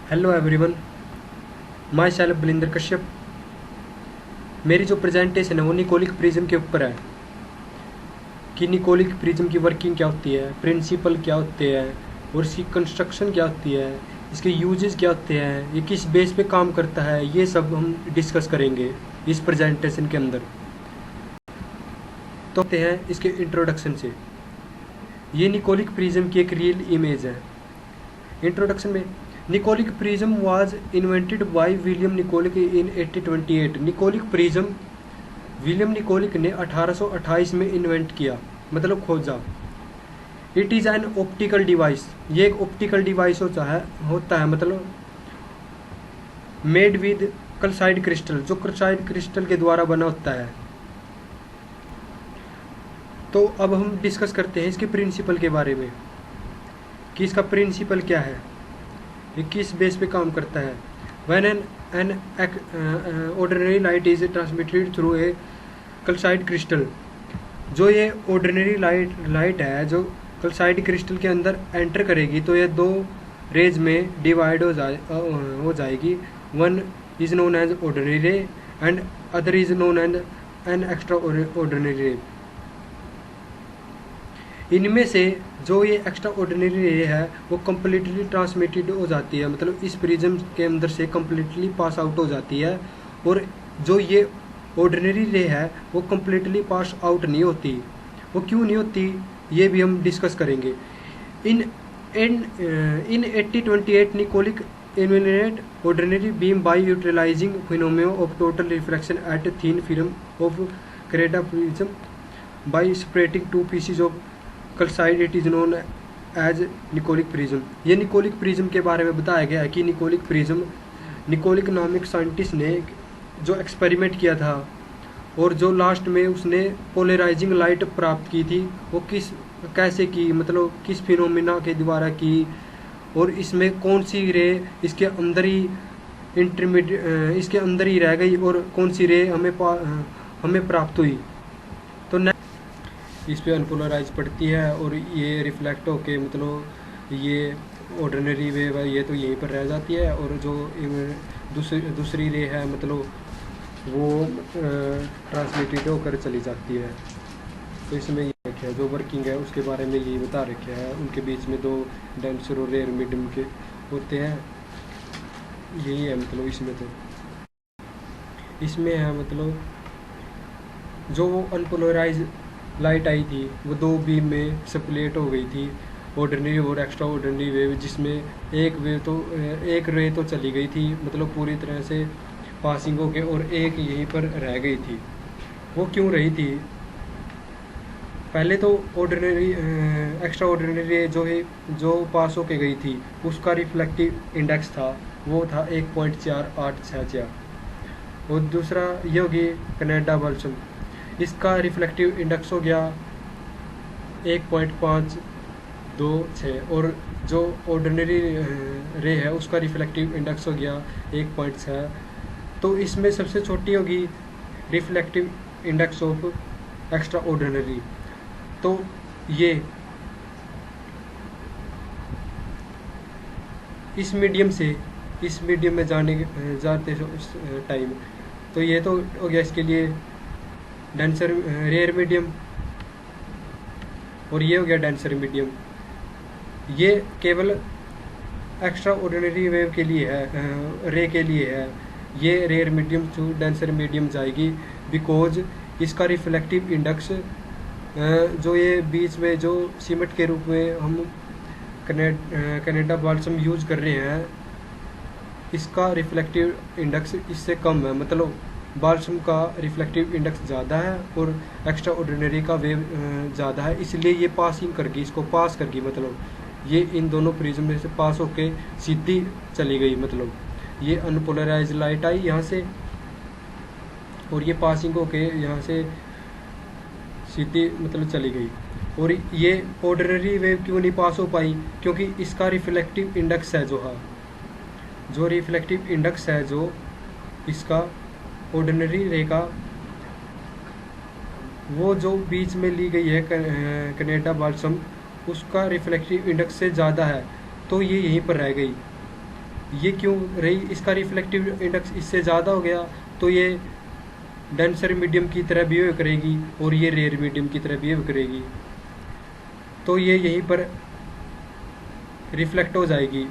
Hello everyone, my self Balinder Kashyap. मेरी जो presentation है वो निकोलिक प्रिज्म के ऊपर है कि निकोलिक प्रिज्म की वर्किंग क्या होती है, प्रिंसिपल क्या होते हैं और इसकी कंस्ट्रक्शन क्या होती है, इसके यूजेस क्या होते हैं, ये किस बेस पे काम करता है, ये सब हम डिस्कस करेंगे इस प्रेजेंटेशन के अंदर। तो आते हैं इसके इंट्रोडक्शन से। ये निकोलिक प्रिज्म की एक रियल इमेज है। इंट्रोडक्शन में Nikolic prism was invented by William Nikolic in 1828। Nikolic prism William Nikolic ने 1828 में इन्वेंट किया, मतलब खोजा। It is an optical device, ये एक ऑप्टिकल डिवाइस होता है मतलब मेड विद कैल्साइट क्रिस्टल, जो कैल्साइट क्रिस्टल के द्वारा बना होता है। तो अब हम डिस्कस करते हैं इसके प्रिंसिपल के बारे में कि इसका प्रिंसिपल क्या है, ये किस बेस पे काम करता है। When an ordinary light is transmitted through a calcite crystal, जो ये ऑर्डिनरी लाइट है जो कैल्साइट क्रिस्टल के अंदर एंटर करेगी तो ये दो रेज में डिवाइड हो जाएगी। One is known as ordinary ray and other is known as an extraordinary ray. इनमें से जो ये एक्स्ट्रा ऑर्डिनरी रे है वो कम्प्लीटली ट्रांसमिटेड हो जाती है, मतलब इस प्रिज्म के अंदर से कम्प्लीटली पास आउट हो जाती है। और जो ये ऑर्डिनरी रे है वो कम्प्लीटली पास आउट नहीं होती। वो क्यों नहीं होती ये भी हम डिस्कस करेंगे। In 1828 Nicol illuminate ordinary beam by utilising phenomena of total refraction at thin film of क्रेटा prism by separating two pieces of calcite. It is known as Nicol prism. ये निकोलिक प्रिज्म के बारे में बताया गया है कि निकोलिक प्रिज्म, निकोलिक नामक साइंटिस्ट ने जो एक्सपेरिमेंट किया था और जो लास्ट में उसने पोलराइजिंग लाइट प्राप्त की थी वो कैसे की, मतलब किस फिनोमिना के द्वारा की और इसमें कौन सी रे इसके अंदर ही रह गई और कौन सी रे हमें प्राप्त हुई। तो इस पे अनपोलराइज पड़ती है और ये रिफ्लेक्ट होके मतलब ये ऑर्डिनरी वेव है ये तो यहीं पर रह जाती है और जो दूसरी रे है मतलब वो ट्रांसमिटेड होकर चली जाती है। तो इसमें ये रखा है जो वर्किंग है उसके बारे में यही बता रखा है। उनके बीच में दो डेंसर और रेयर मीडियम के होते हैं, यही है मतलब इसमें। तो इसमें है मतलब जो वो अनपोलराइज लाइट आई थी वो दो बीम में स्प्लिट हो गई थी, ऑर्डिनरी और एक्स्ट्रा ऑर्डिनरी वेव, जिसमें एक रे तो चली गई थी मतलब पूरी तरह से पासिंग होके और एक यहीं पर रह गई थी। वो क्यों रही थी? पहले तो ऑर्डिनरी एक्स्ट्रा ऑर्डिनरी रे जो पास होके गई थी उसका रिफ्लेक्टिव इंडेक्स था वो था 1.4864 और दूसरा ये होगी कनाडा बल्सम, इसका रिफ्लेक्टिव इंडेक्स हो गया 1.526 और जो ऑर्डिनरी रे है उसका रिफ्लेक्टिव इंडेक्स हो गया 1.6। तो इसमें सबसे छोटी होगी reflective index of extra ordinary. तो ये इस मीडियम में जाते टाइम तो ये तो हो गया इसके लिए डेंसर रेयर मीडियम और ये हो गया डेंसर मीडियम। ये केवल एक्स्ट्रा ऑर्डिनरी वेव के लिए है, रे के लिए है। ये rare medium to denser medium जाएगी बिकॉज इसका रिफ्लेक्टिव इंडेक्स जो ये बीच में जो सीमेंट के रूप में हम कनाडा बाल्सम यूज कर रहे हैं इसका रिफ्लेक्टिव इंडेक्स इससे कम है, मतलब बाल्सम का रिफ्लेक्टिव इंडेक्स ज़्यादा है और एक्स्ट्रा ऑर्डिनरी का वेव ज़्यादा है, इसलिए ये पासिंग करगी, इसको पास करगी, मतलब ये इन दोनों प्रिज्म में से पास होके सीधी चली गई। मतलब ये अनपोलराइज लाइट आई यहाँ से और ये पासिंग होके यहाँ से सीधी मतलब चली गई। और ये ऑर्डिनरी वेव क्यों नहीं पास हो पाई? क्योंकि इसका रिफ्लेक्टिव इंडेक्स है जो रिफ्लेक्टिव इंडेक्स है जो इसका ऑर्डिनरी रे का वो जो बीच में ली गई है कनाडा बाल्सम उसका रिफ्लेक्टिव इंडेक्स से ज़्यादा है तो ये यहीं पर रह गई। ये क्यों रही, इसका रिफ्लेक्टिव इंडेक्स इससे ज़्यादा हो गया तो ये डेंसर मीडियम की तरह बिहेव करेगी और ये रेयर मीडियम की तरह बिहेव करेगी, तो ये यहीं पर रिफ्लेक्ट हो जाएगी।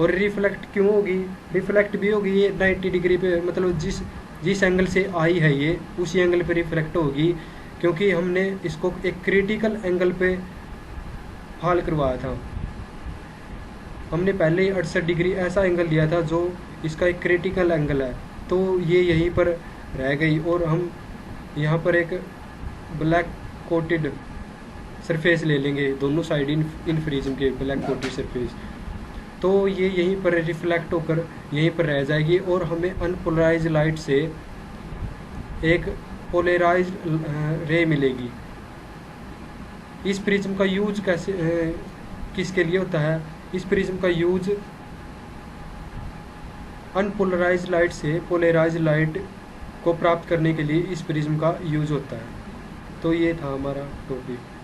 और रिफ्लेक्ट क्यों होगी, रिफ्लेक्ट भी होगी ये 90 डिग्री पे, मतलब जिस जिस एंगल से आई है ये उसी एंगल पे रिफ्लेक्ट होगी, क्योंकि हमने इसको एक क्रिटिकल एंगल पे हॉल करवाया था। हमने पहले ही 68 डिग्री ऐसा एंगल लिया था जो इसका एक क्रिटिकल एंगल है, तो ये यहीं पर रह गई। और हम यहाँ पर एक ब्लैक कोटेड सरफेस ले लेंगे दोनों साइड इन प्रिज्म के, ब्लैक कोटेड सरफेस, तो ये यहीं पर रिफ्लेक्ट होकर यहीं पर रह जाएगी और हमें अनपोलराइज लाइट से एक पोलराइज रे मिलेगी। इस प्रिज्म का यूज कैसे किसके लिए होता है, इस प्रिज्म का यूज अनपोलराइज लाइट से पोलराइज लाइट को प्राप्त करने के लिए इस प्रिज्म का यूज होता है। तो ये था हमारा टॉपिक।